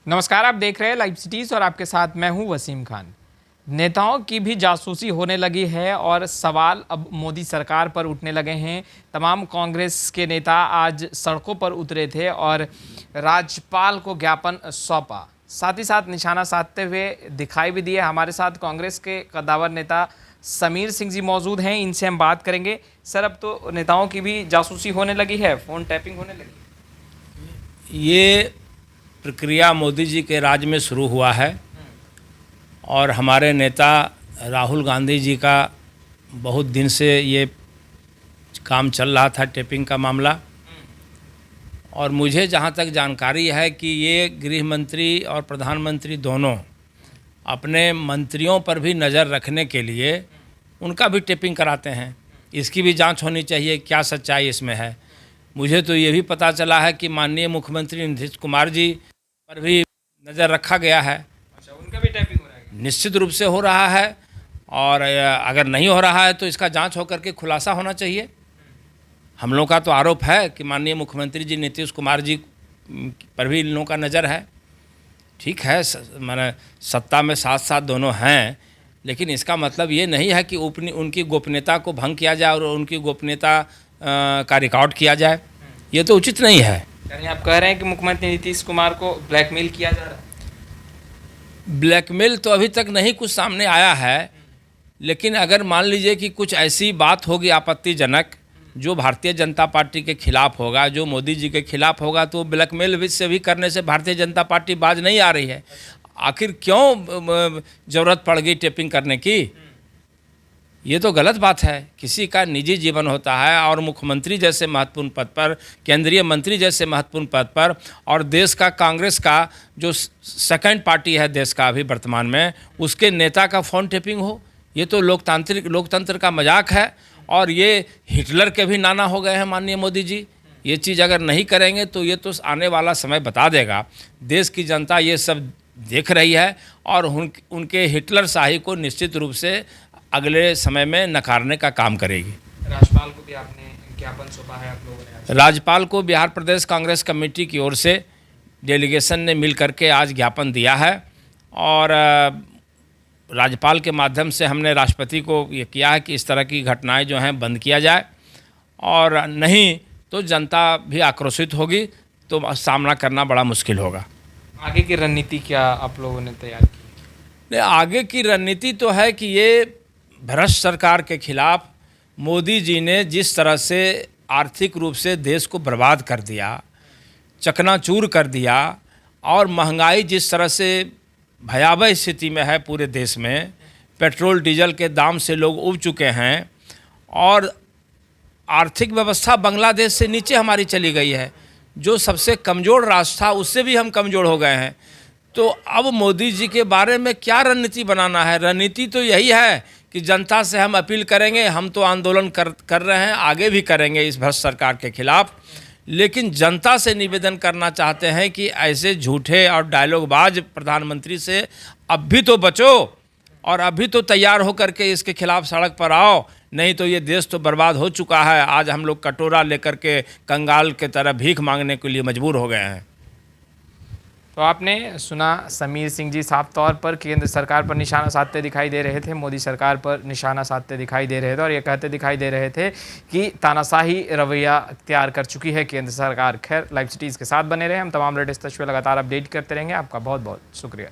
नमस्कार, आप देख रहे हैं लाइव सिटीज और आपके साथ मैं हूं वसीम खान। नेताओं की भी जासूसी होने लगी है और सवाल अब मोदी सरकार पर उठने लगे हैं। तमाम कांग्रेस के नेता आज सड़कों पर उतरे थे और राज्यपाल को ज्ञापन सौंपा, साथ ही साथ निशाना साधते हुए दिखाई भी दिए। हमारे साथ कांग्रेस के कद्दावर नेता समीर सिंह जी मौजूद हैं, इनसे हम बात करेंगे। सर, अब तो नेताओं की भी जासूसी होने लगी है, फ़ोन टैपिंग होने लगी। ये प्रक्रिया मोदी जी के राज में शुरू हुआ है और हमारे नेता राहुल गांधी जी का बहुत दिन से ये काम चल रहा था, टेपिंग का मामला। और मुझे जहाँ तक जानकारी है कि ये गृह मंत्री और प्रधानमंत्री दोनों अपने मंत्रियों पर भी नज़र रखने के लिए उनका भी टेपिंग कराते हैं। इसकी भी जांच होनी चाहिए, क्या सच्चाई इसमें है। मुझे तो ये भी पता चला है कि माननीय मुख्यमंत्री नीतीश कुमार जी पर भी नज़र रखा गया है। अच्छा, उनका भी टैपिंग हो रहा है? निश्चित रूप से हो रहा है, और अगर नहीं हो रहा है तो इसका जांच होकर के खुलासा होना चाहिए। हम लोगों का तो आरोप है कि माननीय मुख्यमंत्री जी नीतीश कुमार जी पर भी इन लोगों का नज़र है। ठीक है, माने सत्ता में साथ साथ दोनों हैं, लेकिन इसका मतलब ये नहीं है कि उनकी गोपनीयता को भंग किया जाए और उनकी गोपनीयता का रिकॉर्ड किया जाए। ये तो उचित नहीं है। यानी आप कह रहे हैं कि मुख्यमंत्री नीतीश कुमार को ब्लैकमेल किया जा रहा है? ब्लैकमेल तो अभी तक नहीं कुछ सामने आया है, लेकिन अगर मान लीजिए कि कुछ ऐसी बात होगी आपत्तिजनक जो भारतीय जनता पार्टी के खिलाफ होगा, जो मोदी जी के खिलाफ होगा, तो ब्लैकमेल भी से भी करने से भारतीय जनता पार्टी बाज नहीं आ रही है। आखिर क्यों ज़रूरत पड़ गई टेपिंग करने की? ये तो गलत बात है। किसी का निजी जीवन होता है और मुख्यमंत्री जैसे महत्वपूर्ण पद पर, केंद्रीय मंत्री जैसे महत्वपूर्ण पद पर, और देश का कांग्रेस का जो सेकंड पार्टी है देश का अभी वर्तमान में, उसके नेता का फ़ोन टेपिंग हो, ये तो लोकतंत्र का मजाक है। और ये हिटलर के भी नाना हो गए हैं माननीय मोदी जी। ये चीज़ अगर नहीं करेंगे तो ये तो आने वाला समय बता देगा। देश की जनता ये सब देख रही है और उनके हिटलर शाही को निश्चित रूप से अगले समय में नकारने का काम करेगी। राज्यपाल को भी आपने ज्ञापन सौंपा है आप लोगों ने? राज्यपाल को बिहार प्रदेश कांग्रेस कमेटी की ओर से डेलीगेशन ने मिल करके आज ज्ञापन दिया है और राज्यपाल के माध्यम से हमने राष्ट्रपति को ये किया है कि इस तरह की घटनाएं जो हैं बंद किया जाए, और नहीं तो जनता भी आक्रोशित होगी तो सामना करना बड़ा मुश्किल होगा। आगे की रणनीति क्या आप लोगों ने तैयार की? नहीं, आगे की रणनीति तो है कि ये भ्रष्ट सरकार के खिलाफ मोदी जी ने जिस तरह से आर्थिक रूप से देश को बर्बाद कर दिया, चकनाचूर कर दिया, और महंगाई जिस तरह से भयावह स्थिति में है पूरे देश में, पेट्रोल डीजल के दाम से लोग उब चुके हैं, और आर्थिक व्यवस्था बांग्लादेश से नीचे हमारी चली गई है। जो सबसे कमज़ोर राष्ट्र था उससे भी हम कमज़ोर हो गए हैं। तो अब मोदी जी के बारे में क्या रणनीति बनाना है? रणनीति तो यही है कि जनता से हम अपील करेंगे, हम तो आंदोलन कर रहे हैं, आगे भी करेंगे इस भ्रष्ट सरकार के खिलाफ, लेकिन जनता से निवेदन करना चाहते हैं कि ऐसे झूठे और डायलॉगबाज प्रधानमंत्री से अब भी तो बचो, और अभी तो तैयार होकर के इसके खिलाफ सड़क पर आओ, नहीं तो ये देश तो बर्बाद हो चुका है। आज हम लोग कटोरा लेकर के कंगाल के तरह भीख मांगने के लिए मजबूर हो गए हैं। तो आपने सुना, समीर सिंह जी साफ तौर पर केंद्र सरकार पर निशाना साधते दिखाई दे रहे थे, मोदी सरकार पर निशाना साधते दिखाई दे रहे थे, और ये कहते दिखाई दे रहे थे कि तानाशाही रवैया अख्तियार कर चुकी है केंद्र सरकार। खैर, लाइव सिटीज़ के साथ बने रहे, हम तमाम लेटेस्ट तस्वीरें लगातार अपडेट करते रहेंगे। आपका बहुत बहुत शुक्रिया।